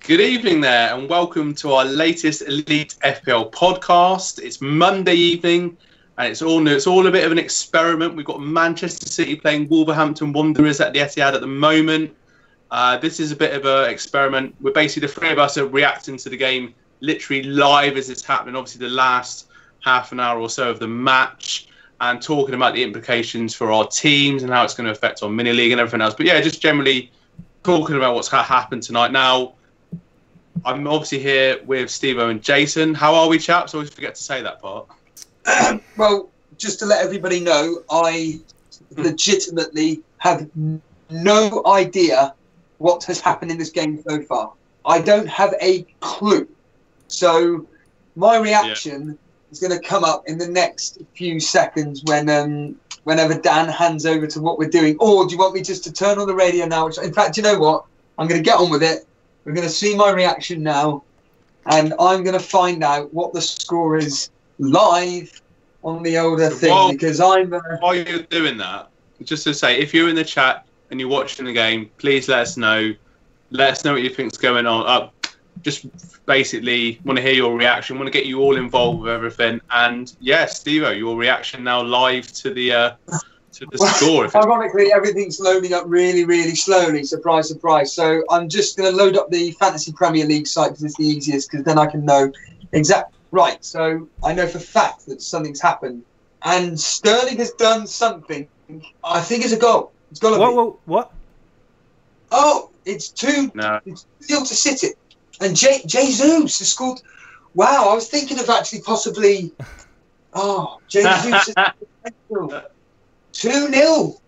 Good evening there, and welcome to our latest Elite FPL podcast. It's Monday evening, and it's all new. It's all a bit of an experiment. We've got Manchester City playing Wolverhampton Wanderers at the Etihad at the moment. This is a bit of an experiment. We're basically, the three of us are reacting to the game literally live as it's happening. Obviously, the last half an hour or so of the match, and talking about the implications for our teams and how it's going to affect our mini league and everything else. But yeah, just generally talking about what's happened tonight. Now, I'm obviously here with Steve-O and Jason. How are we, chaps? I always forget to say that part. Well, just to let everybody know, I legitimately have no idea what has happened in this game so far. I don't have a clue. So my reaction is going to come up in the next few seconds when whenever Dan hands over to what we're doing. Or do you want me just to turn on the radio now? Which, in fact, you know what? I'm going to get on with it. We're going to see my reaction now, and I'm going to find out what the score is live on the older thing, because I'm... While you're doing that, just to say, if you're in the chat and you're watching the game, please let us know. Let us know what you think's going on. Just basically want to hear your reaction. Want to get you all involved with everything. And yeah, Steve-O, your reaction now live to the score. Ironically, everything's loading up really, really slowly. Surprise, surprise. So I'm just going to load up the Fantasy Premier League site because it's the easiest, because then I can know exactly. Right, so I know for a fact that something's happened. And Sterling has done something. I think it's a goal. It's got to be. What? Oh, it's 2-0 to City. And Jesus has scored. Wow, I was thinking of actually possibly... Oh, Jesus has 2-0.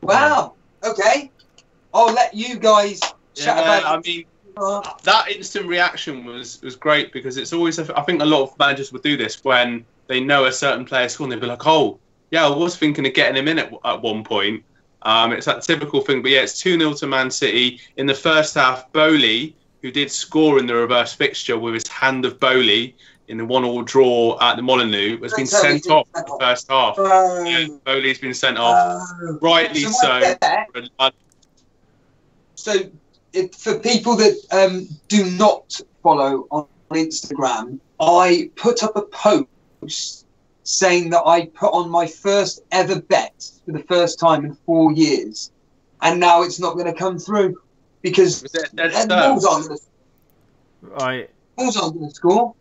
Wow. Okay. I'll let you guys chat about it. I mean, that instant reaction was great, because it's always, I think a lot of managers would do this when they know a certain player scored, and they'll be like, oh, yeah, I was thinking of getting him in at one point. It's that typical thing. But yeah, it's 2-0 to Man City. In the first half, Bowley, who did score in the reverse fixture with his hand of Bowley in the 1-1 draw at the Molyneux, has been sent off in the first half. Yeah, Bowley's been sent off. Rightly so. So, for people that do not follow on Instagram, I put up a post saying that I put on my first ever bet for the first time in 4 years, and now it's not going to come through because Wolves aren't going to score.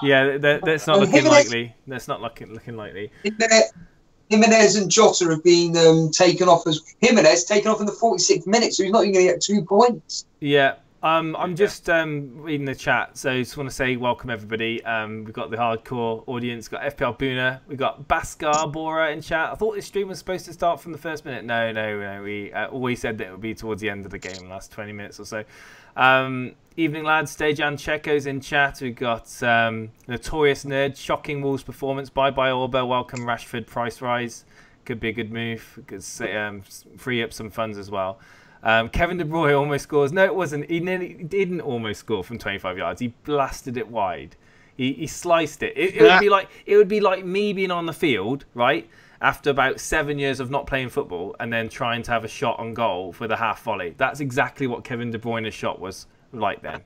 Yeah, that's not looking likely. That's not looking likely. Jimenez and Jota have been taken off in the 46th minute, so he's not even going to get 2 points. Yeah, I'm just reading the chat, so I just want to say welcome everybody. We've got the hardcore audience, we've got FPL Boona, we've got Baskar Bora in chat. I thought this stream was supposed to start from the first minute. No. We always said that it would be towards the end of the game, last 20 minutes or so. Evening lads, Dejan Checo's in chat. We've got Notorious Nerd, shocking Wolves performance. Bye Orba, welcome Rashford, price rise. Could be a good move. Could free up some funds as well. Kevin De Bruyne almost scores. No, it wasn't. He didn't almost score from 25 yards. He blasted it wide. He sliced it. It would be like me being on the field, right, after about 7 years of not playing football, and then trying to have a shot on goal with a half volley. That's exactly what Kevin De Bruyne's shot was like then.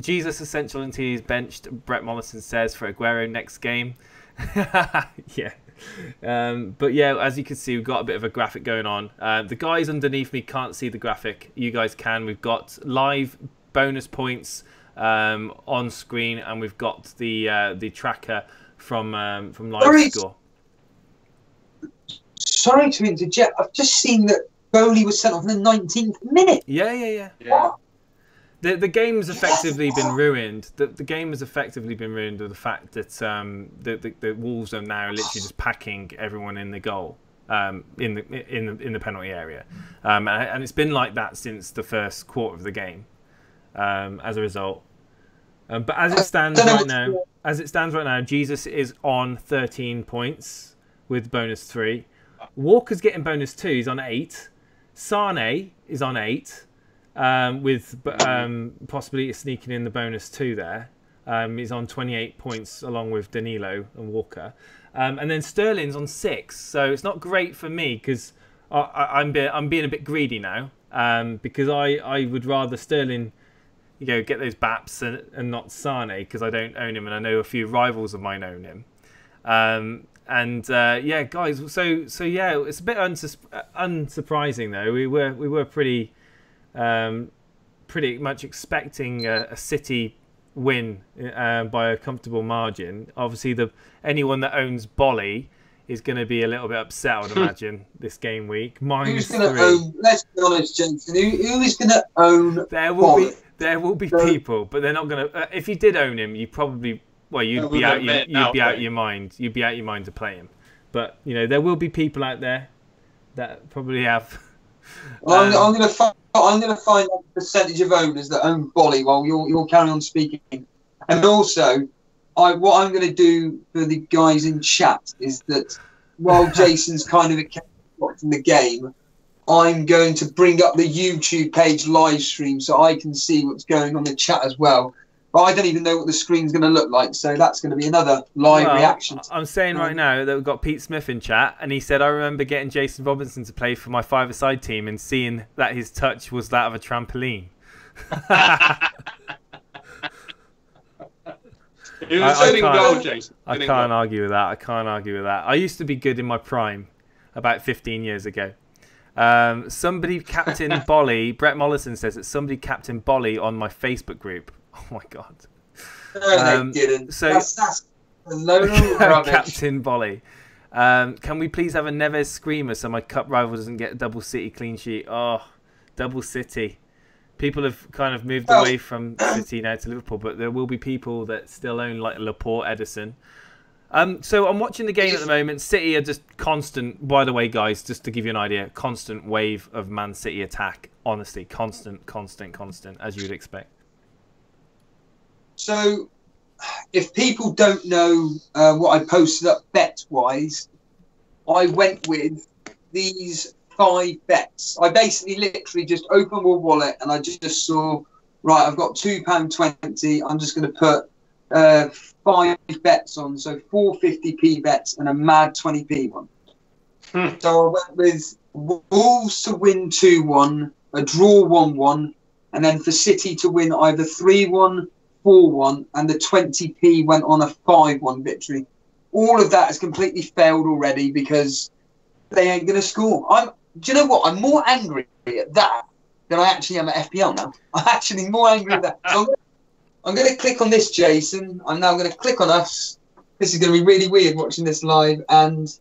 Jesus Essential and T is benched, Brett Mollison says, for Aguero next game. Yeah. But yeah, as you can see, we've got a bit of a graphic going on. The guys underneath me can't see the graphic. You guys can. We've got live bonus points on screen, and we've got the tracker from live score. Sorry to interject. I've just seen that Bowley was sent off in the 19th minute. Yeah. What? The game's effectively been ruined. The game has effectively been ruined with the fact that the Wolves are now literally just packing everyone in the goal, in the penalty area, and it's been like that since the first quarter of the game. As a result, but as it stands right now, Jesus is on 13 points with bonus 3. Walker's getting bonus 2. He's on 8. Sane is on 8. With possibly sneaking in the bonus 2 there. He's on 28 points along with Danilo and Walker. And then Sterling's on 6. So it's not great for me because I'm being a bit greedy now, because I would rather Sterling, get those baps and not Sane, because I don't own him, and I know a few rivals of mine own him. Yeah, guys. So yeah, it's a bit unsurprising though. We were pretty much expecting a City win by a comfortable margin. Obviously, anyone that owns Bolly is going to be a little bit upset, I would imagine, this game week. Who's going to own? Let's be honest, Jensen. Who is going to own? There will be people, but they're not going to. If you did own him, you probably. Well, you'd be out your mind. You'd be out your mind to play him. But there will be people out there that probably have. I'm going to find out the percentage of owners that own Bolly while you'll carry on speaking. And also, what I'm going to do for the guys in chat is that while Jason's kind of watching the game, I'm going to bring up the YouTube page live stream so I can see what's going on in the chat as well. But I don't even know what the screen's going to look like, so that's going to be another live reaction. I'm saying right now that we've got Pete Smith in chat, and he said, I remember getting Jason Robinson to play for my five-a-side team and seeing that his touch was that of a trampoline. I can't argue with that. I used to be good in my prime about 15 years ago. Somebody captained Bolly. Brett Mollison says that somebody captained Bolly on my Facebook group. Oh my god! No, they didn't. So that's a load of rubbish. Captain Bolly. Can we please have a Neves screamer so my cup rival doesn't get a double City clean sheet? Oh, double City. People have kind of moved away from City now to Liverpool, but there will be people that still own like Laporte, Edison. So I'm watching the game at the moment. City are just constant. By the way, guys, just to give you an idea, constant wave of Man City attack. Honestly, constant, as you would expect. So, if people don't know what I posted up bet-wise, I went with these 5 bets. I basically literally just opened my wallet and I just saw, right, I've got £2.20. I'm just going to put 5 bets on, so 450p bets and a mad 20p one. So I went with Wolves to win 2-1, a draw 1-1, and then for City to win either 3-1, 4-1, and the 20p went on a 5-1 victory. All of that has completely failed already because they ain't going to score. Do you know what? I'm more angry at that than I actually am at FPL now. I'm actually more angry at that. So I'm going to click on this, Jason. I'm now going to click on us. This is going to be really weird watching this live. And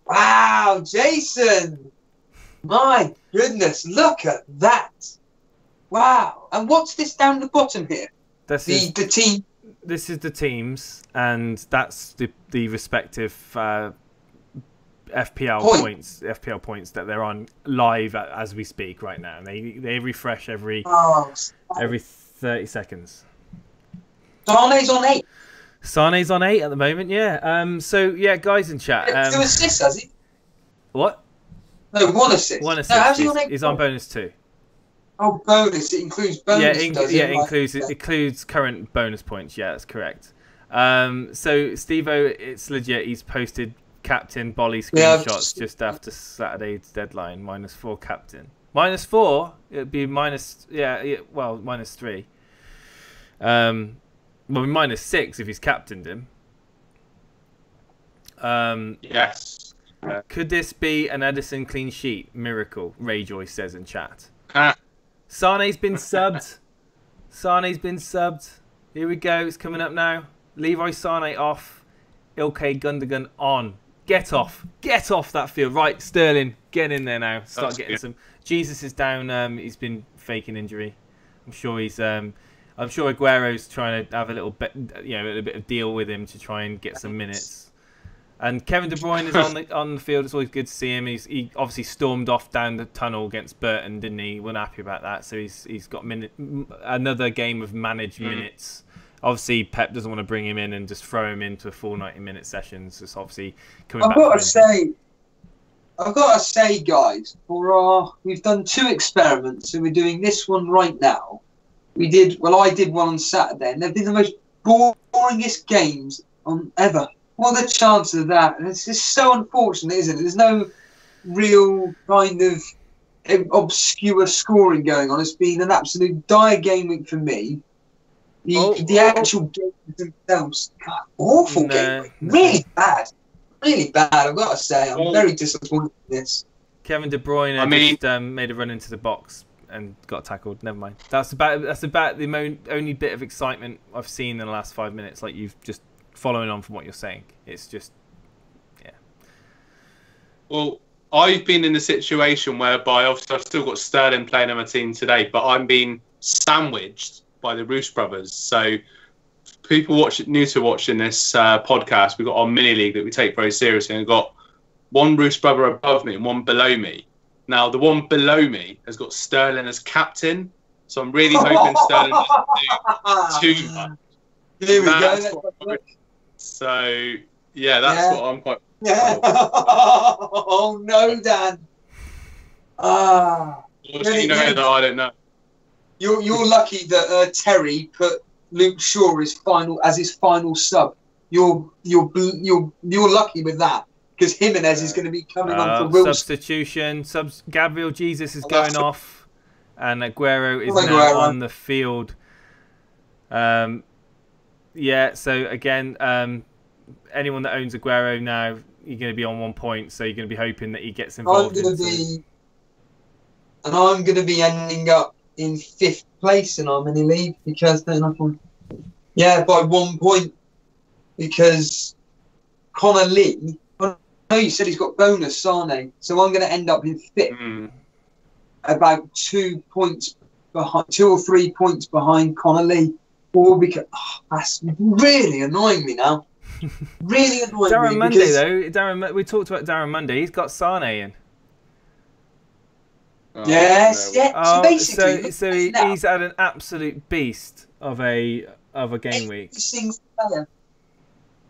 wow, Jason! My goodness, look at that! Wow! And what's this down the bottom here? The team. This is the teams, and that's the respective FPL points that they're on live as we speak right now. And they refresh every 30 seconds. Sane's on 8. Sane's on 8 at the moment, yeah. So yeah, guys in chat. 2 assists, has he? What? No, 1 assist. 1 assist. No, how's he on 8? He's on bonus 2. Oh, bonus! It includes bonus. It includes current bonus points. Yeah, that's correct. So Steve-O, it's legit. He's posted captain Bolly screenshots just after Saturday's deadline. -4 captain. -4. It'd be minus. Well, -3. Well, -6 if he's captained him. Yes. Could this be an Edison clean sheet miracle? Rayjoy says in chat. Sane's been subbed. Here we go. It's coming up now. Leroy Sane off. Ilkay Gundogan on. Get off that field. Right, Sterling, get in there now. Start getting some. Jesus is down. He's been faking injury. I'm sure Aguero's trying to have a little bit, a bit of deal with him to try and get some minutes. And Kevin De Bruyne is on the field. It's always good to see him. He obviously stormed off down the tunnel against Burton, didn't he? Wasn't happy about that. So he's got another game of managed minutes. Obviously, Pep doesn't want to bring him in and just throw him into a full 90-minute sessions. It's obviously coming back. I've got to say, guys, we've done 2 experiments, and we're doing this one right now. I did one on Saturday, and they've been the most boringest games ever. What are the chances of that? And it's just so unfortunate, isn't it? real kind of obscure scoring going on. It's been an absolute dire game week for me. The actual games themselves, God, awful game week. Really bad. Really bad, I've got to say. I'm very disappointed in this. Kevin De Bruyne just made a run into the box and got tackled. Never mind. That's about the only bit of excitement I've seen in the last 5 minutes. Like, you've just following on from what you're saying. It's just, yeah. Well, I've been in a situation whereby obviously I've still got Sterling playing on my team today, but I'm being sandwiched by the Roos brothers. So people new to watching this podcast, we've got our mini league that we take very seriously, and we've got one Roos brother above me and one below me. Now, the one below me has got Sterling as captain, so I'm really hoping Sterling doesn't do too much. Here we go. So, yeah, that's what I'm quite... Yeah. Oh, no, Dan. Well, you know that I don't know. You're lucky that Terry put Luke Shaw as his final sub. You're lucky with that, because Jimenez is going to be coming on for Wilson. Substitution. Gabriel Jesus is going off, and Aguero is now on the field. Yeah. So again, anyone that owns Aguero now, you're going to be on 1 point. So you're going to be hoping that he gets involved. I'm going to be ending up in 5th place in our mini league because by 1 point, because Connor Lee. I know you said he's got bonus Sane, so I'm going to end up in 5th, about 2 points behind, 2 or 3 points behind Connor Lee. All because that's really annoying me now. Really annoying Darren me. Monday though, we talked about Darren Monday. He's got Sane in. Yes, yeah. So basically, he's had an absolute beast of a game week.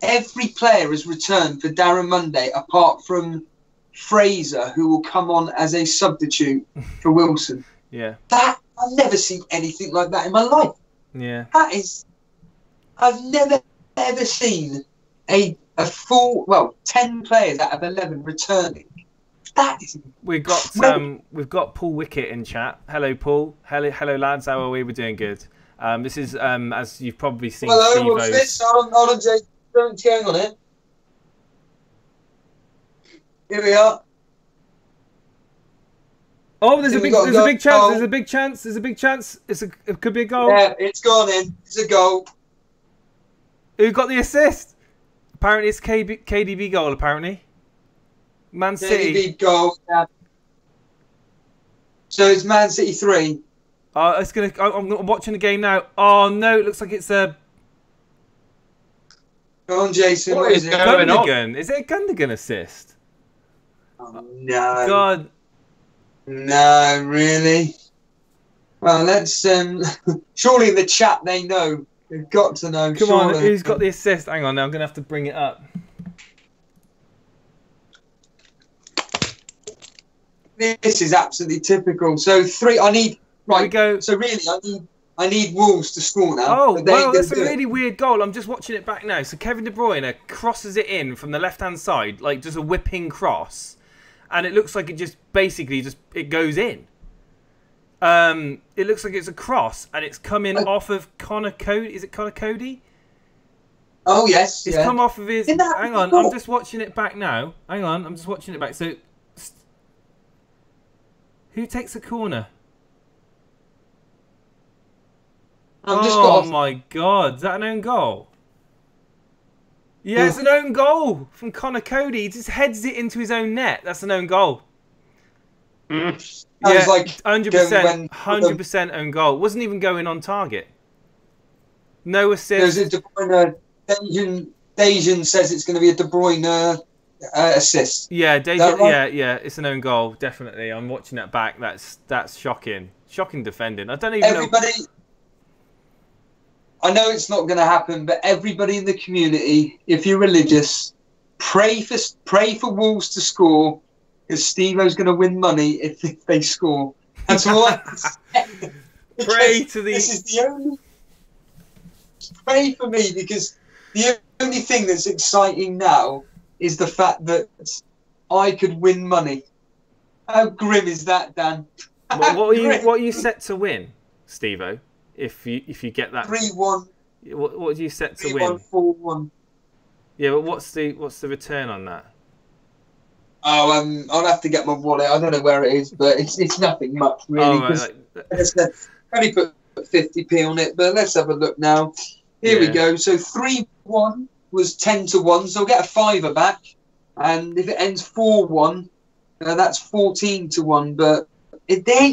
Every player has returned for Darren Monday, apart from Fraser, who will come on as a substitute for Wilson. Yeah, I've never seen anything like that in my life. Yeah, I've never ever seen a full 10 players out of 11 returning. That is. We've got Paul Wickett in chat. Hello, Paul. Hello, lads. How are we? We're doing good. This is as you've probably seen. Hello, what's this? Hold on, Jay. Don't going on it. Here we are. Oh, there's a big chance. There's a big chance. There's a big chance. It could be a goal. Yeah, it's gone in. It's a goal. Who got the assist? Apparently, it's KDB goal. Apparently, Man City. KDB goal. Yeah. So it's Man City 3. I'm watching the game now. Oh no! It looks like it's a. Go on, Jason. What is it? Gundogan. Is it a Gundogan assist? Oh, no. God. No, really? Well, let's... surely in the chat they know. They've got to know. Come on, who's got the assist? Hang on, now I'm going to have to bring it up. This is absolutely typical. So 3, I need... Right, we go. So really, I need Wolves to score now. Oh, well, that's a really weird goal. I'm just watching it back now. So Kevin De Bruyne crosses it in from the left-hand side, like just a whipping cross. And it looks like it just basically it goes in. It looks like it's a cross, and it's coming off of Connor Cody. Is it Connor Cody? Oh, yes. It's come off of his... Hang on, I'm just watching it back now. Hang on, I'm just watching it back. So, who takes a corner? My God, is that an own goal? Yeah, it's an own goal from Connor Cody. He just heads it into his own net. That's an own goal. Yeah, 100% own goal. Wasn't even going on target. No assist. De Bruyne, Dejan says it's going to be a De Bruyne assist. Yeah, Dejan, right? Yeah, it's an own goal, definitely. I'm watching that back. That's shocking. Shocking defending. I don't even know. I know it's not going to happen, but everybody in the community, if you're religious, pray for Wolves to score, because Steve-O's going to win money if they score. That's all I can say. Pray to the... This is the only... Pray for me, because the only thing that's exciting now is the fact that I could win money. How grim is that, Dan? What are you set to win, Steve-O? If you get that 3-1. what are you set to 3-1, win? 4-1. Yeah, but what's the return on that? Oh, I'll have to get my wallet. I don't know where it is, but it's nothing much really. Oh, right, Like I said, I only put 50p on it, but let's have a look now. Here we go. So 3-1 was 10-1, so we'll get a fiver back. And if it ends 4-1, that's 14-1. But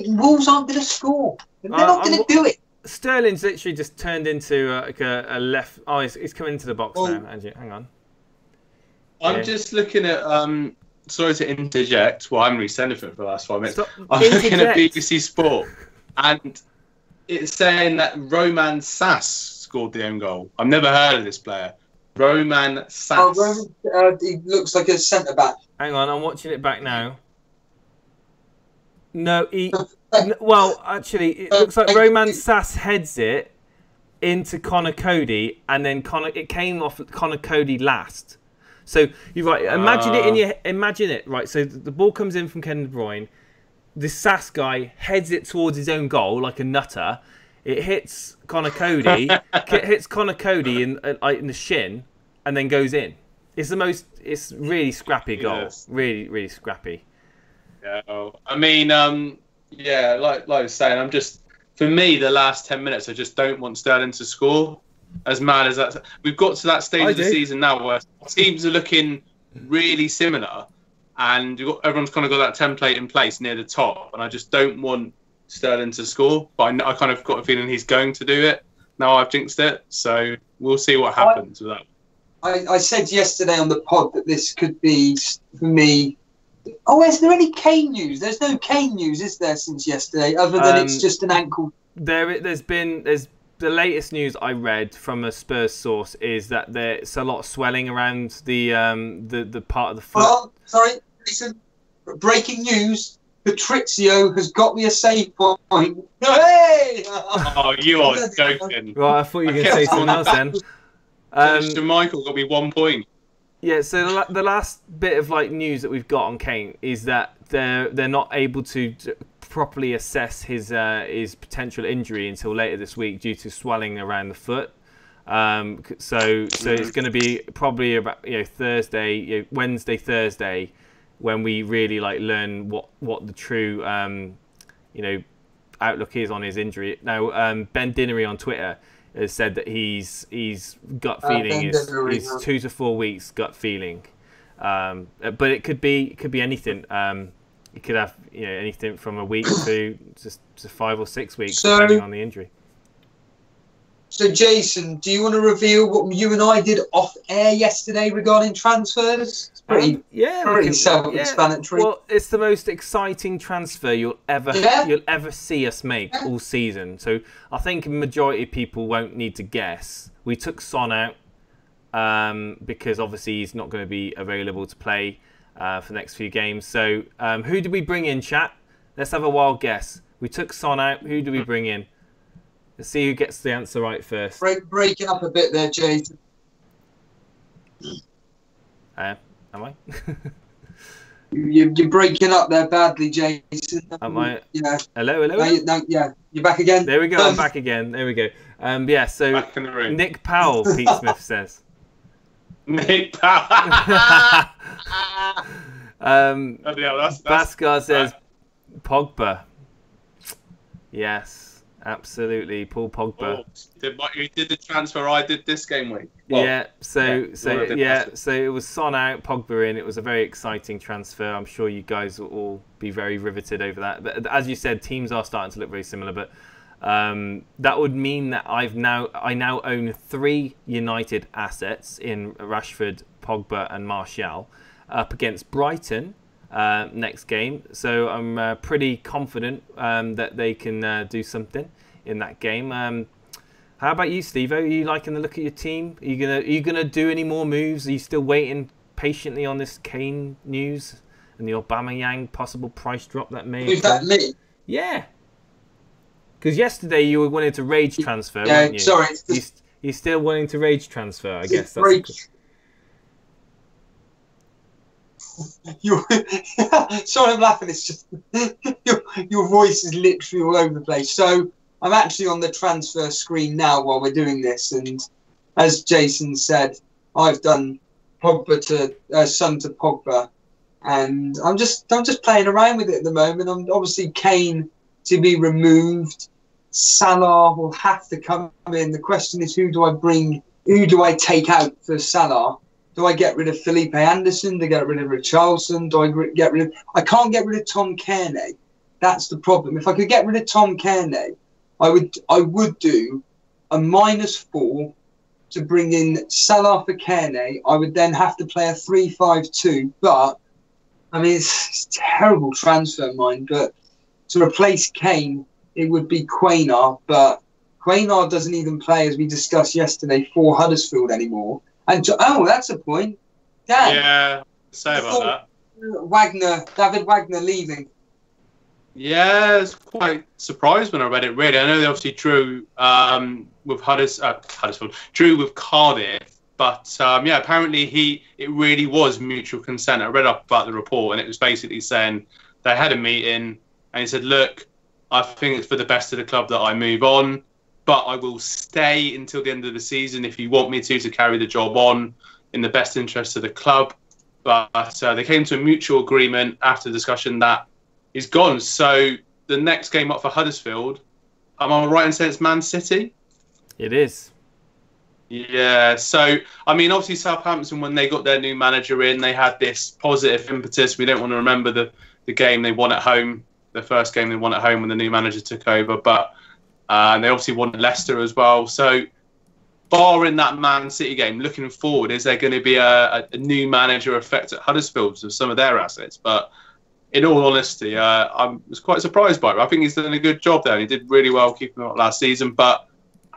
Wolves aren't going to score. They're not going to do it. Sterling's literally just turned into a left. Oh, he's coming into the box now. Angie, hang on. I'm just looking at. Sorry to interject. Well, I haven't really said anything for the last 5 minutes. I'm looking at BBC Sport, and it's saying that Roman Sass scored the own goal. I've never heard of this player. Roman Sass. He looks like a centre back. Hang on, I'm watching it back now. No, well, actually, it looks like Roman Sass heads it into Connor Cody, and then it came off Connor Cody last. So you're right. Imagine it. Right. So the ball comes in from Kevin De Bruyne. The Sass guy heads it towards his own goal like a nutter. It hits Connor Cody. Hits Connor Cody in the shin, and then goes in. It's really scrappy goal. Yes. Really, really scrappy. Yeah. I mean, yeah. Like I was saying, for me, the last 10 minutes, I just don't want Sterling to score. As mad as that, we've got to that stage of the season now where teams are looking really similar, and everyone's kind of got that template in place near the top. And I just don't want Sterling to score, but I kind of got a feeling he's going to do it. Now I've jinxed it, so we'll see what happens with that. I said yesterday on the pod that this could be for me. Oh, is there any Kane news? There's no Kane news, is there, since yesterday? Other than it's just an ankle. There's the latest news I read from a Spurs source is that there's a lot of swelling around the part of the foot. Oh, sorry, listen. Breaking news: Patrizio has got me a save point. Hey! Oh, you are joking. Right, I thought you were going to say something else then. Michael got me 1 point. Yeah, so the last bit of news that we've got on Kane is that they're not able to properly assess his potential injury until later this week due to swelling around the foot. So it's going to be probably about Thursday, Wednesday, Thursday, when we really learn what the true outlook is on his injury. Now Ben Dinnery on Twitter has said that he's gut feeling is 2 to 4 weeks gut feeling, but it could be anything. It could have anything from a week to 5 or 6 weeks, depending on the injury. So, Jason, do you want to reveal what you and I did off air yesterday regarding transfers? It's pretty self-explanatory. Yeah. Well, it's the most exciting transfer you'll ever see us make all season. So, I think a majority of people won't need to guess. We took Son out because obviously he's not going to be available to play for the next few games. So, who did we bring in, chat? Let's have a wild guess. We took Son out. Who do we bring in? Let's see who gets the answer right first. Breaking up a bit there, Jason. Am I? You're breaking up there badly, Jason. Am I? Yeah. Hello? No, you're back again. There we go. I'm back again. There we go. Yeah. So back in the room. Nick Powell, Pete Smith says. Nick Powell. Baskar says Pogba. Yes. Absolutely, Paul Pogba. You did the transfer I did this game week. Well, so it was Son out, Pogba in. It was a very exciting transfer. I'm sure you guys will all be very riveted over that. But as you said, teams are starting to look very similar. But that would mean that I now own 3 United assets in Rashford, Pogba, and Martial up against Brighton. Next game, so I'm pretty confident that they can do something in that game. How about you, Steve? Are you liking the look at your team? Are you gonna do any more moves? Are you still waiting patiently on this Kane news and the Aubameyang possible price drop that may? Who's that, me? Yeah, because yesterday you were wanting to rage transfer, weren't you? Sorry, you're still wanting to rage transfer, I guess. Sorry, I'm laughing. It's just your voice is literally all over the place. So I'm actually on the transfer screen now while we're doing this, and as Jason said, I've done Pogba to Son to Pogba, and I'm just playing around with it at the moment. I'm obviously Kane to be removed. Salah will have to come in. The question is, who do I bring? Who do I take out for Salah? Do I get rid of Felipe Anderson? Do I get rid of Richarlison? Do I get rid of... I can't get rid of Tom Cairney. That's the problem. If I could get rid of Tom Cairney, I would do a -4 to bring in Salah for Cairney. I would then have to play a 3-5-2. But, I mean, it's terrible transfer mind. But to replace Kane, it would be Quaynor. But Quaynor doesn't even play, as we discussed yesterday, for Huddersfield anymore. And that's a point. Dan, yeah, say about that. David Wagner leaving. Yeah, I was quite surprised when I read it. Really, I know they obviously drew with Huddersfield, drew with Cardiff, but yeah, apparently it really was mutual consent. I read up about the report, and it was basically saying they had a meeting, and he said, "Look, I think it's for the best of the club that I move on. But I will stay until the end of the season if you want me to carry the job on in the best interest of the club." But they came to a mutual agreement after discussion that he's gone. So the next game up for Huddersfield, am I right in saying it's Man City? It is. Yeah. So, I mean, obviously Southampton, when they got their new manager in, they had this positive impetus. We don't want to remember the game they won at home, the first game they won at home when the new manager took over. But and they obviously won Leicester as well. So, barring that Man City game, looking forward, is there going to be a new manager effect at Huddersfield with some of their assets? But in all honesty, I was quite surprised by it. I think he's done a good job there. And he did really well keeping them up last season. But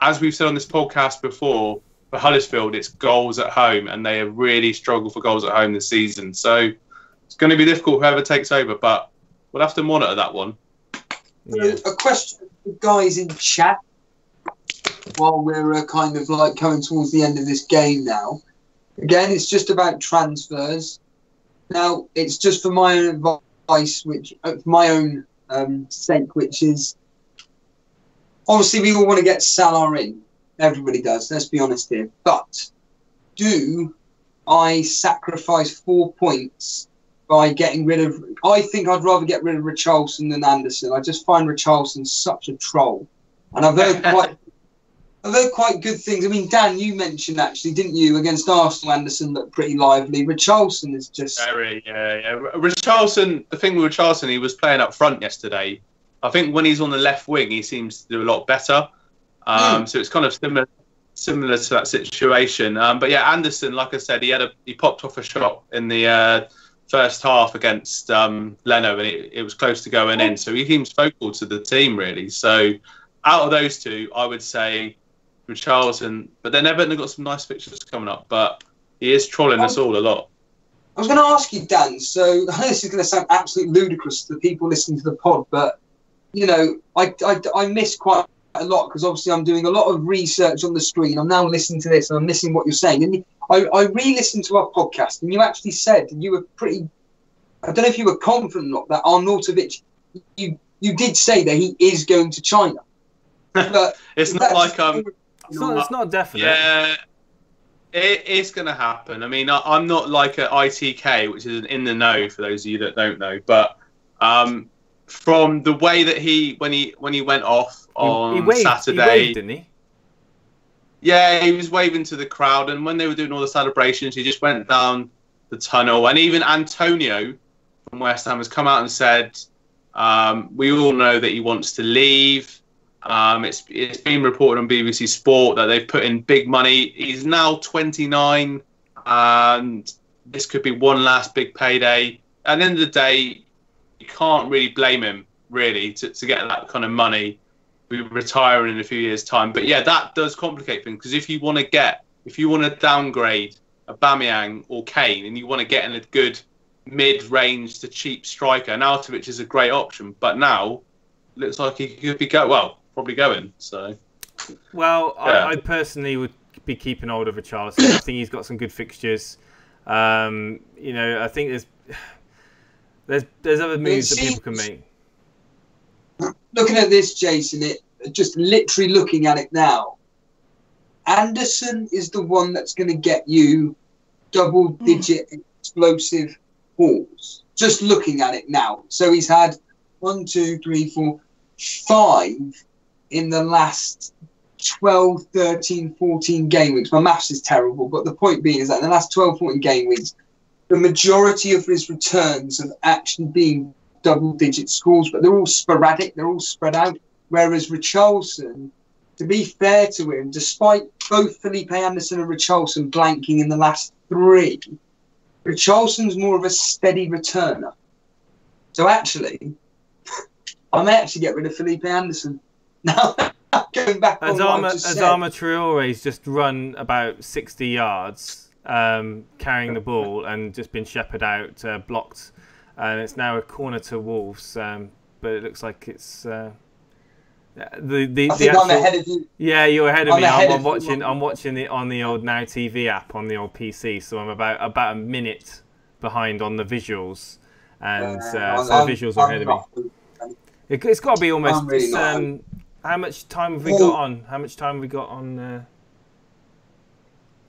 as we've said on this podcast before, for Huddersfield, it's goals at home, and they have really struggled for goals at home this season. So it's going to be difficult whoever takes over, but we'll have to monitor that one. Yeah. A question for guys in chat while we're kind of like coming towards the end of this game now. Again, it's just about transfers. Now, it's just for my own advice, which my own sake, which is obviously we all want to get Salah in. Everybody does, let's be honest here. But do I sacrifice 4 points by getting rid of... I think I'd rather get rid of Richarlison than Anderson. I just find Richarlison such a troll. And I've heard quite good things. I mean, Dan, you mentioned actually, didn't you, against Arsenal, Anderson looked pretty lively. Richarlison is just... Yeah. Richarlison, the thing with Richarlison, he was playing up front yesterday. I think when he's on the left wing, he seems to do a lot better. So it's kind of similar to that situation. But yeah, Anderson, like I said, he popped off a shot in the first half against Leno, and it was close to going in. So he seems focal to the team, really. So out of those two, I would say Richarlison. But then Everton have got some nice fixtures coming up. But he is trolling us all a lot. I was going to ask you, Dan, so I know this is going to sound absolutely ludicrous to the people listening to the pod, but, you know, I miss quite a lot because obviously I'm doing a lot of research on the screen. I'm now listening to this and I'm missing what you're saying. And I re-listened to our podcast and you actually said you were pretty, I don't know if you were confident or not, that Arnautovic, you did say that he is going to China. But it's not like it's not definite. Yeah, it's going to happen. I mean, I'm not like an ITK, which is in the know for those of you that don't know. But from the way that when he went off on Saturday, he waved, didn't he? Yeah, he was waving to the crowd, and when they were doing all the celebrations, he just went down the tunnel. And even Antonio from West Ham has come out and said, "We all know that he wants to leave." It's been reported on BBC Sport that they've put in big money. He's now 29, and this could be one last big payday. At the end of the day, you can't really blame him, really, to get that kind of money. Be retiring in a few years' time. But yeah, that does complicate things, because if you want to downgrade Aubameyang or Kane, and you want to get in a good mid-range to cheap striker, and Arnautovic is a great option. But now, looks like he could be probably going. So, well, yeah. I personally would be keeping hold of Richarlison. I think he's got some good fixtures. I think there's there's other moves that people can make. Looking at this, Jason, just literally looking at it now, Anderson is the one that's going to get you double-digit explosive balls. Just looking at it now. So he's had 1, 2, 3, 4, 5 in the last 12, 13, 14 game weeks. My maths is terrible, but the point being is that in the last 12, 14 game weeks, the majority of his returns have actually been double-digit scores, but they're all sporadic, they're all spread out. Whereas Richarlison, to be fair to him, despite both Felipe Anderson and Richarlison blanking in the last 3, Richarlison's more of a steady returner. So actually, I may actually get rid of Felipe Anderson. Now, going back on what I just said. Adama Traore's just run about 60 yards, carrying the ball, and just been shepherded out, blocked. And it's now a corner to Wolves, but it looks like it's I think I'm ahead of you. Yeah, you're ahead of me. I'm watching it on the old Now TV app on the old PC, so I'm about a minute behind on the visuals, and so the visuals are ahead of me. It's got to be almost. Really how much time have we got on? How much time have we got on?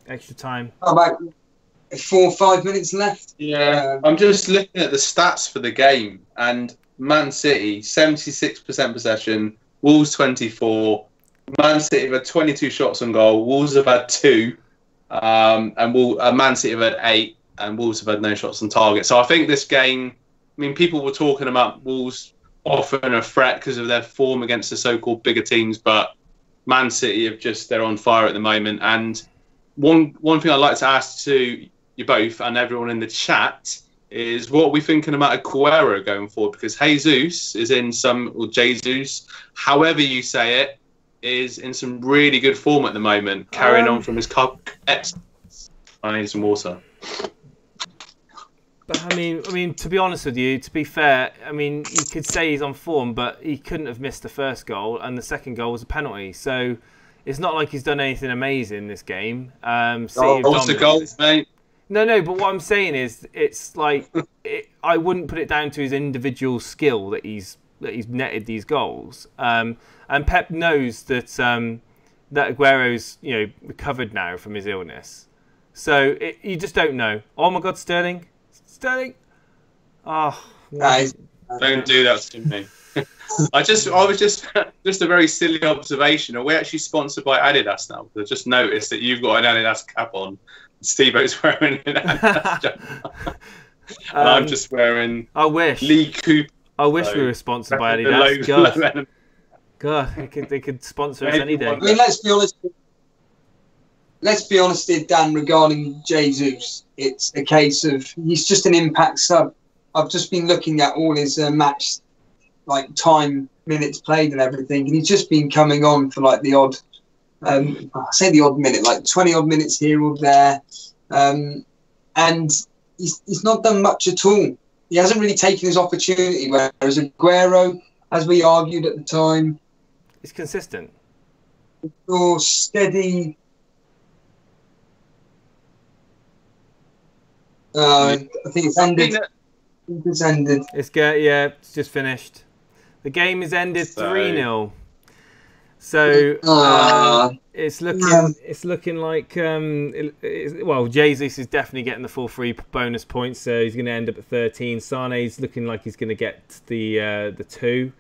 Extra time. About 4 or 5 minutes left. Yeah, I'm just looking at the stats for the game, and Man City 76% possession, Wolves 24. Man City have had 22 shots on goal. Wolves have had 2, and Man City have had 8, and Wolves have had no shots on target. So I think this game. I mean, people were talking about Wolves often a threat because of their form against the so-called bigger teams, but Man City they're on fire at the moment. And one thing I'd like to ask to you both and everyone in the chat is what are we thinking about Aguero going forward? Because Jesus is in Jesus, however you say it, is in some really good form at the moment, carrying on from his cup. I need some water. But I mean, to be honest with you, to be fair, I mean, you could say he's on form, but he couldn't have missed the first goal, and the second goal was a penalty. So it's not like he's done anything amazing in this game. What's the goal, mate? No, but what I'm saying is, it's like I wouldn't put it down to his individual skill that he's netted these goals. And Pep knows that that Aguero's recovered now from his illness, so you just don't know. Oh my God, Sterling. Oh, don't do that to me. I was just a very silly observation. Are we actually sponsored by Adidas now? I just noticed that you've got an Adidas cap on. Steve-O's wearing an Adidas jumper. And I'm just wearing Lee Cooper. I wish we were sponsored by Adidas. God, they could sponsor us any day. I mean, let's be honest. Let's be honest here, Dan, regarding Jesus. It's a case of he's just an impact sub. I've just been looking at all his match, time, minutes played and everything, and he's just been coming on for the odd, I say the odd minute, 20 odd minutes here or there, and he's not done much at all. He hasn't really taken his opportunity, whereas Aguero, as we argued at the time, he's consistent. Or steady. I think it's ended. It's just finished. The game is ended 3-0. So it's looking like Jesus is definitely getting the full 3 bonus points, so he's going to end up at 13. Sane's looking like he's going to get the 2.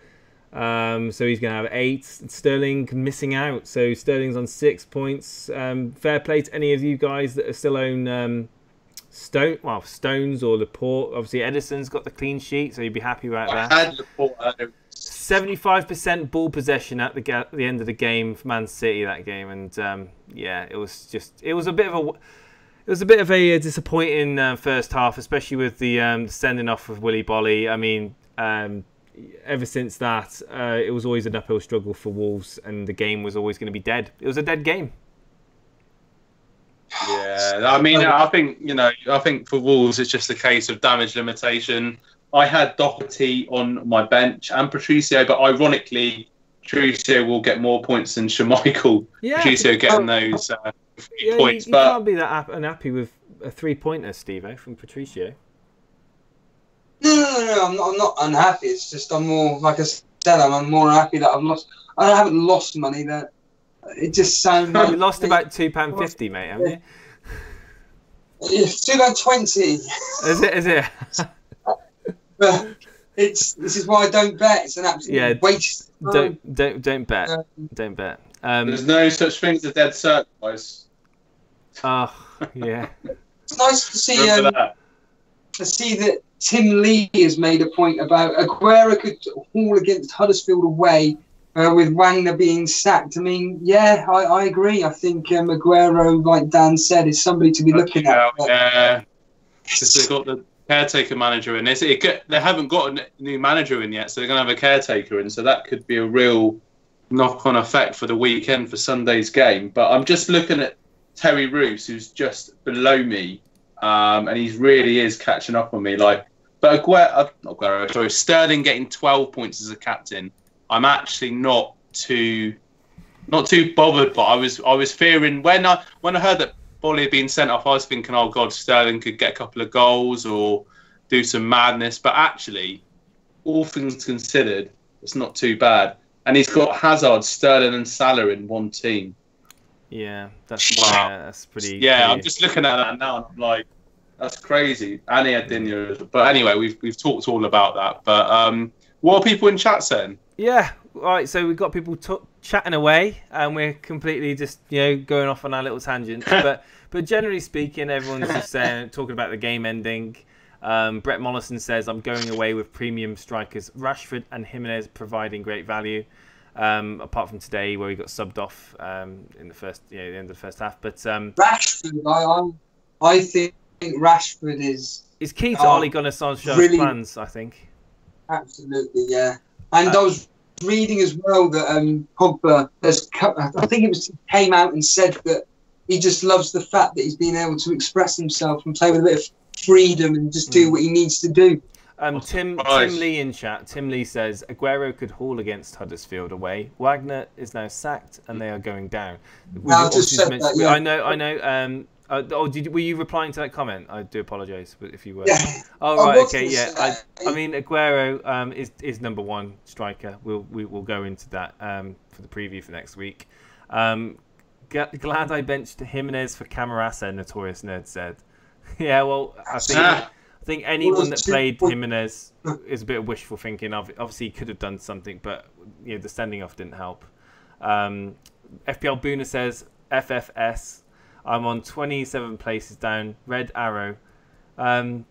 So he's going to have 8. Sterling missing out, so Sterling's on 6 points. Fair play to any of you guys that are still own Stones or Laporte. Obviously, Edison's got the clean sheet, so you'd be happy about that. I had Laporte. 75% ball possession at the end of the game for Man City that game, and it was a bit of a disappointing first half, especially with the sending off of Willy Bolly. I mean, ever since that, it was always an uphill struggle for Wolves, and the game was always going to be dead. It was a dead game. Yeah, I mean, I think for Wolves it's just a case of damage limitation. I had Doherty on my bench and Patricio, but ironically, Patricio will get more points than Schmeichel. Yeah, Patricio getting those 3 points. You can't be that unhappy with a 3-pointer, Steve-O, from Patricio. No. I'm not unhappy. It's just I'm more, like I said, I'm more happy that I've lost. I haven't lost money. That it just sounds like You lost about £2.50, mate, haven't you? It's £2.20. Is it? But this is why I don't bet. It's an absolute waste. Don't bet. Don't bet. There's no such thing as a dead cert, guys. Oh yeah. It's nice to see that Tim Lee has made a point about Aguero could haul against Huddersfield away with Wagner being sacked. I mean, yeah, I agree. I think Aguero, like Dan said, is somebody to be looking at. Yeah, because they've got the caretaker manager in. They haven't got a new manager in yet, so they're going to have a caretaker in. So that could be a real knock-on effect for the weekend for Sunday's game. But I'm just looking at Terry Roos, who's just below me, and he really is catching up on me. But Sterling getting 12 points as a captain, I'm actually not too bothered. But I was fearing when I heard that Bolly had been sent off, I was thinking, oh God, Sterling could get a couple of goals or do some madness. But actually, all things considered, it's not too bad. And he's got Hazard, Sterling, and Salah in one team. Yeah, that's pretty. Yeah, I'm just looking at that now, and I'm like, that's crazy. And he had Dinya. But anyway, we've talked all about that. But what are people in chat saying? Yeah, right. So we've got people chatting away, and we're completely just going off on our little tangents. but generally speaking, everyone's just talking about the game ending. Brett Mollison says, I'm going away with premium strikers Rashford and Jimenez providing great value. Apart from today where he got subbed off in the the end of the first half. But Rashford, I think Rashford is key to Ole Gunnar Solskjaer's plans, I think. Absolutely, yeah. And I was reading as well that Pogba I think came out and said that he just loves the fact that he's been able to express himself and play with a bit of freedom and just do what he needs to do. Tim Lee in chat. Tim Lee says Aguero could haul against Huddersfield away. Wagner is now sacked and they are going down. I know. Were you replying to that comment? I do apologise if you were. Yeah. Oh right, okay, yeah. I mean Aguero is number one striker. We will go into that for the preview for next week. Glad I benched Jimenez for Camarasa, Notorious Nerd said. Yeah, well, I think anyone that played Jimenez is a bit of wishful thinking. Obviously, he could have done something, but the sending off didn't help. FPL Boona says, FFS, I'm on 27 places down, red arrow. I'm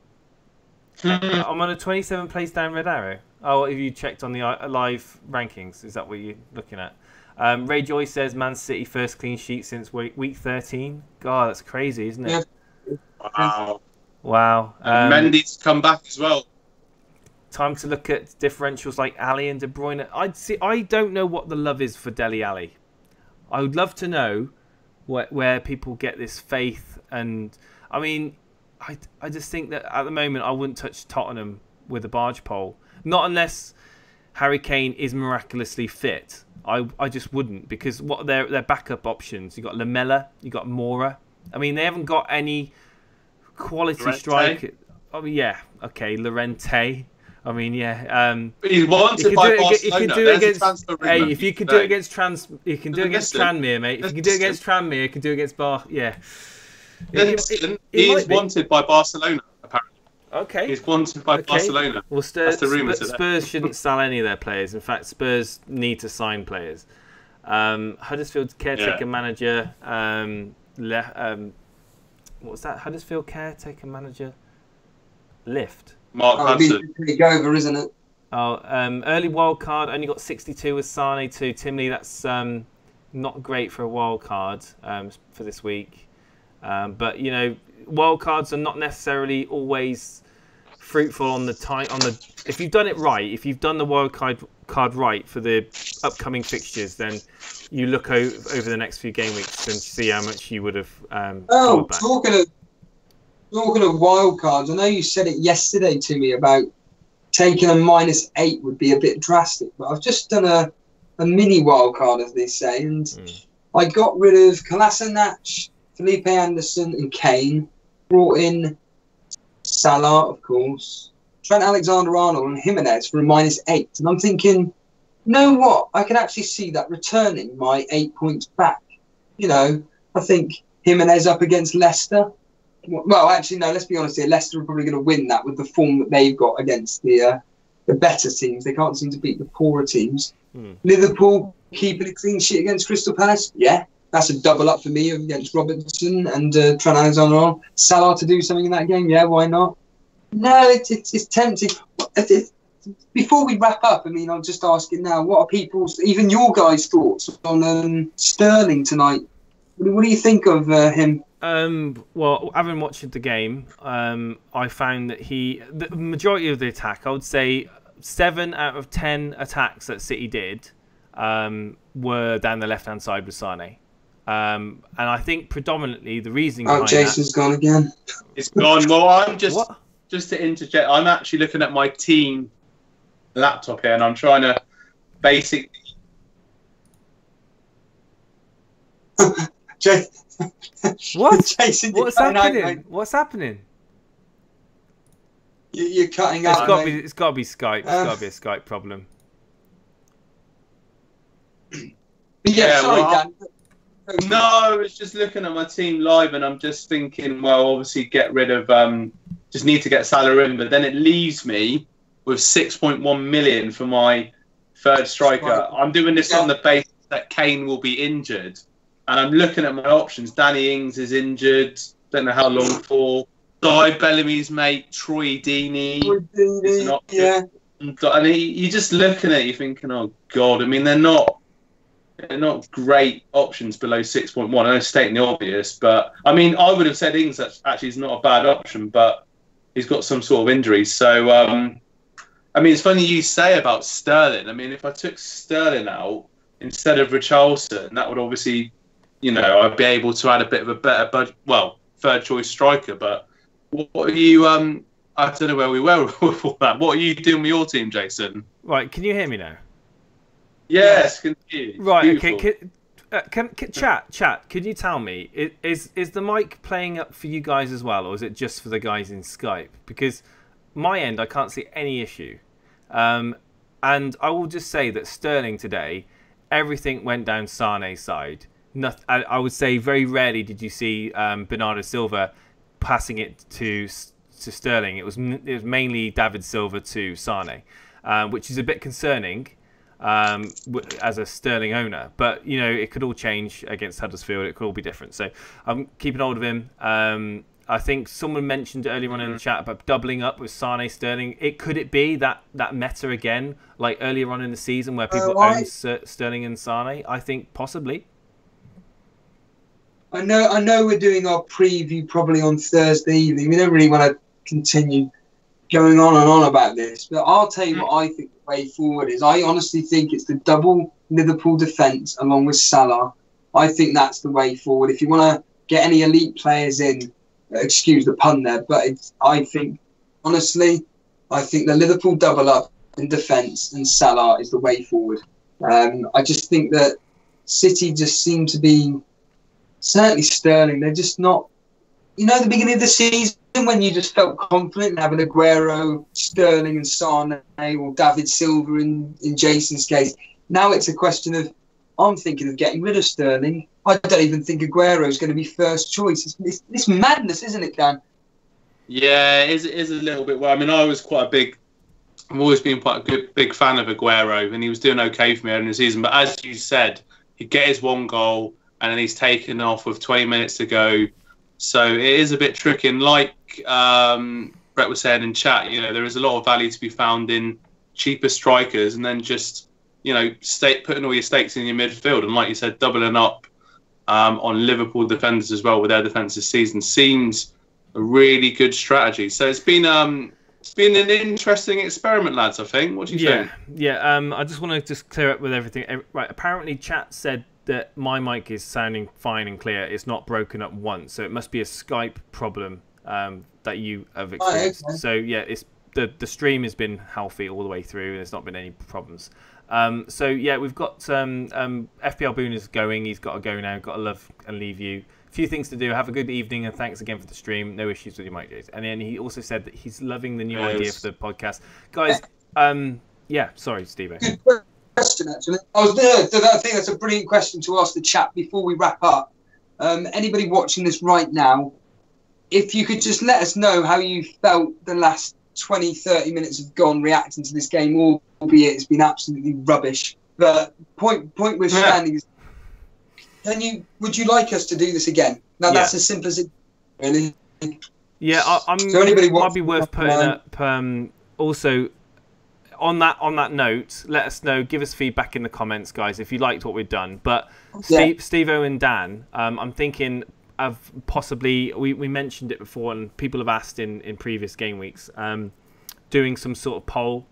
on a 27 place down, red arrow. Oh, have you checked on the live rankings? Is that what you're looking at? Ray Joy says, Man City first clean sheet since week 13. God, that's crazy, isn't it? Wow. Mendy's come back as well. Time to look at differentials like Ali and De Bruyne. I don't know what the love is for Dele Alli. I would love to know where people get this faith. And I mean, I just think that at the moment I wouldn't touch Tottenham with a barge pole. Not unless Harry Kane is miraculously fit. I just wouldn't, because what are their backup options? You've got Lamella, you've got Mora. I mean, they haven't got any quality striker. Oh yeah, okay, Llorente. I mean, yeah. He's wanted by Barcelona. You can do it against. Hey, if you can do it against you can do it against Tranmere, mate. If you can do it against Tranmere, you can do it against Bar. Yeah. He's wanted by Barcelona, apparently. Okay. He's wanted by Barcelona. Well, That's the rumour today. Spurs shouldn't sell any of their players. In fact, Spurs need to sign players. Huddersfield's caretaker manager. What was that? Huddersfield caretaker manager. Lift. Mark Hudson. Pretty over, isn't it? Oh, early wild card. Only got 62 with Sane too. Tim Lee, that's not great for a wild card for this week. But wild cards are not necessarily always fruitful on the time. If you've done it right, if you've done the wild card right for the upcoming fixtures, then you look over the next few game weeks and see how much you would have. Talking of wild cards, I know you said it yesterday to me about taking a -8 would be a bit drastic, but I've just done a mini wild card, as they say, and I got rid of Kolasinac, Felipe Anderson, and Kane. Brought in Salah, of course. Trent Alexander-Arnold and Jimenez for a -8. And I'm thinking, you know what? I can actually see that returning my 8 points back. You know, I think Jimenez up against Leicester. Well, actually, no, let's be honest here. Leicester are probably going to win that with the form that they've got against the better teams. They can't seem to beat the poorer teams. Liverpool keeping a clean sheet against Crystal Palace. Yeah, that's a double up for me against Robertson and Trent Alexander-Arnold. Salah to do something in that game. Yeah, why not? No, it's tempting. Before we wrap up, I mean, I'm just asking now, what are people's, even your guys' thoughts on Sterling tonight? What do you think of him? Well, having watched the game, I found that the majority of the attack, I would say 7 out of 10 attacks that City did were down the left-hand side with Sane. And I think predominantly the reason behind Jason's gone again. It's gone. Well, I'm just to interject, I'm actually looking at my team laptop here, and I'm trying to basically... What? Jason, what's happening? What's happening? You're cutting out. It's got to be Skype. It's got to be a Skype problem. Yeah, sorry, Dan. No, I was just looking at my team live, and I'm just thinking, well, obviously get rid of, just need to get Salah in, but then it leaves me with 6.1 million for my third striker. I'm doing this on the basis that Kane will be injured, and I'm looking at my options. Danny Ings is injured, don't know how long for. Di Bellamy's mate, Troy Deeney. Yeah. And you're just looking at it, you're thinking, oh, God, I mean, they're not great options below 6.1. I know stating the obvious, but I mean, I would have said Ings actually is not a bad option, but he's got some sort of injury. So, I mean, it's funny you say about Sterling. I mean, if I took Sterling out instead of Richarlison, that would obviously, you know, I'd be able to add a bit of a better budget, well, third choice striker. But what are you? I don't know where we were with all that. What are you doing with your team, Jason? Right, can you hear me now? Yes, can you? Right, okay. Chat. Could you tell me, is the mic playing up for you guys as well, or is it just for the guys in Skype? Because my end, I can't see any issue. And I will just say that Sterling today, everything went down Sane's side. I would say very rarely did you see Bernardo Silva passing it to Sterling. It was mainly David Silva to Sane, which is a bit concerning. As a Sterling owner, but you know, it could all change against Huddersfield. It could all be different. So I'm keeping hold of him. I think someone mentioned earlier on in the chat about doubling up with Sane, Sterling. Could it be that meta again, like earlier on in the season where people own Sterling and Sane? I think possibly. I know we're doing our preview probably on Thursday evening. We don't really want to continue going on and on about this, but I'll tell you what I think the way forward is. I honestly think it's the double Liverpool defence along with Salah. I think that's the way forward. If you want to get any elite players in, excuse the pun there, but I think the Liverpool double up in defence and Salah is the way forward. I just think that City just seem to be, certainly Sterling, they're just not, you know, the beginning of the season when you just felt confident in having Aguero, Sterling and Sane, or David Silva in Jason's case. Now it's a question of, I'm thinking of getting rid of Sterling. I don't even think Aguero is going to be first choice. It's madness, isn't it, Dan? Yeah, it is a little bit. Well, I mean, I've always been quite a big fan of Aguero, and he was doing okay for me early in the season. But as you said, he'd get his one goal, and then he's taken off with 20 minutes to go. So it is a bit tricky. And like Brett was saying in chat, you know, there is a lot of value to be found in cheaper strikers, and then just, you know, putting all your stakes in your midfield. And like you said, doubling up on Liverpool defenders as well with their defence this season seems a really good strategy. So it's been an interesting experiment, lads, I think. What do you think? Yeah. I just want to clear up with everything. Right, apparently chat said that my mic is sounding fine and clear. It's not broken up once, so it must be a Skype problem that you have experienced. Okay. So yeah, it's the stream has been healthy all the way through, and there's not been any problems. So yeah, we've got FPL Boone is going. He's got to go now. Got to love and leave you. A few things to do. Have a good evening and thanks again for the stream. No issues with your mic, Jason. And then he also said that he's loving the new idea for the podcast, guys. Yeah, sorry, Steve. Good question, actually. I think that's a brilliant question to ask the chat before we wrap up. Anybody watching this right now, if you could just let us know how you felt the last 20-30 minutes have gone reacting to this game, albeit it's been absolutely rubbish. But point we're standing is, would you like us to do this again? Now that's as simple as it really. Yeah, so anybody might be worth putting up also on that note, let us know, give us feedback in the comments, guys, if you liked what we've done. But Steve-O and Dan, I'm thinking of possibly, we mentioned it before and people have asked in previous game weeks, doing some sort of poll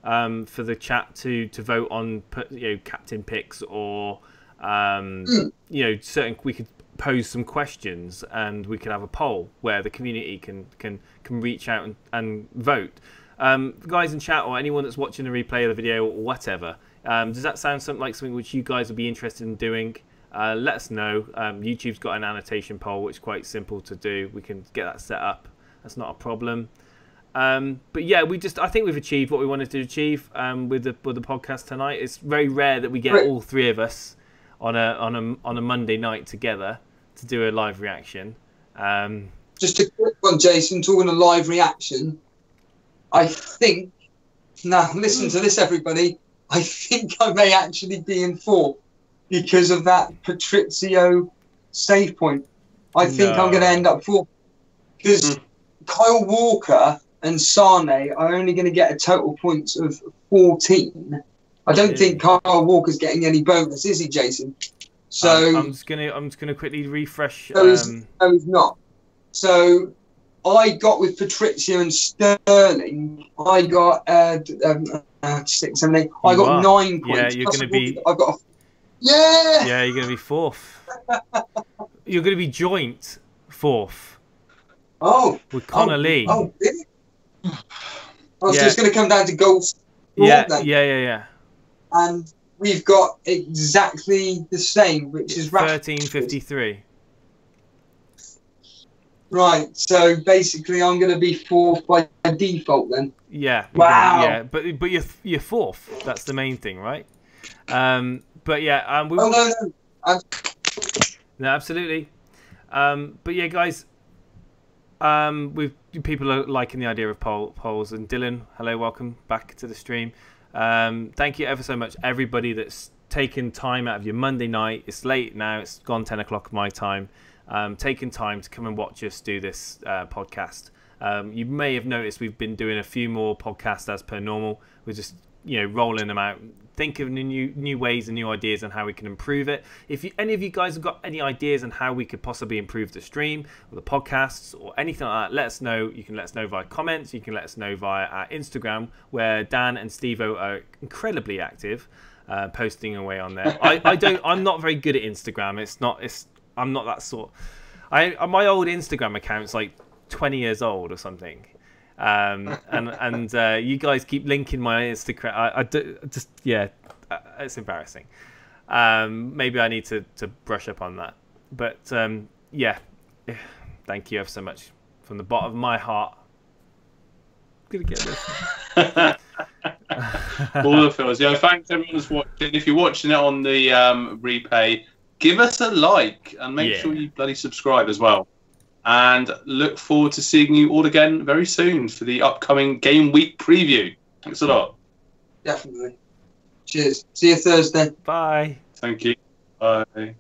for the chat to vote on, captain picks or certain, we could pose some questions and we could have a poll where the community can reach out and vote. Guys in chat or anyone that's watching the replay of the video or whatever, does that sound like something which you guys would be interested in doing? Let us know. YouTube's got an annotation poll which is quite simple to do. We can get that set up. That's not a problem. But yeah, I think we've achieved what we wanted to achieve with the podcast tonight. It's very rare that we get all three of us on a Monday night together to do a live reaction. Just a quick one, Jason, talking a live reaction. I think, now listen to this, everybody, I think I may actually be in fourth because of that Patrizio save point. I think I'm going to end up fourth because Kyle Walker and Sane are only going to get a total points of 14. I don't think Kyle Walker's getting any bonus, is he, Jason? So I'm just gonna quickly refresh. No, he's not. So I got with Patrizio and Sterling. I got 6, 7, 8. I got 9 points. Yeah, you're going to be. I've got. Yeah, you're going to be fourth. You're going to be joint fourth. Oh. With Connor Lee. Oh, really? So it's going to come down to goals. Yeah. And we've got exactly the same, which is 13.53. Right, so basically I'm going to be fourth by default then. Yeah. Wow. But you're fourth. That's the main thing, right? But yeah. No, absolutely. But yeah, guys. People are liking the idea of polls. And Dylan, hello, welcome back to the stream. Thank you ever so much, everybody that's taken time out of your Monday night. It's late now. It's gone 10 o'clock my time. Taking time to come and watch us do this podcast. You may have noticed we've been doing a few more podcasts as per normal. We're just rolling them out, think of new ways and new ideas on how we can improve it. If any of you guys have got any ideas on how we could possibly improve the stream or the podcasts or anything like that, let us know. You can let us know via comments. You can let us know via our Instagram, where Dan and Steve-O are incredibly active, posting away on there. I'm not very good at Instagram. I'm not that sort. My old Instagram account's like 20 years old or something. And you guys keep linking my Instagram. It's embarrassing. Maybe I need to brush up on that. But yeah, thank you ever so much from the bottom of my heart. I'm gonna get this. All the films. Thanks everyone who's watching. If you're watching it on the replay, give us a like and make sure you bloody subscribe as well. And look forward to seeing you all again very soon for the upcoming game week preview. Thanks a lot. Definitely. Cheers. See you Thursday. Bye. Thank you. Bye.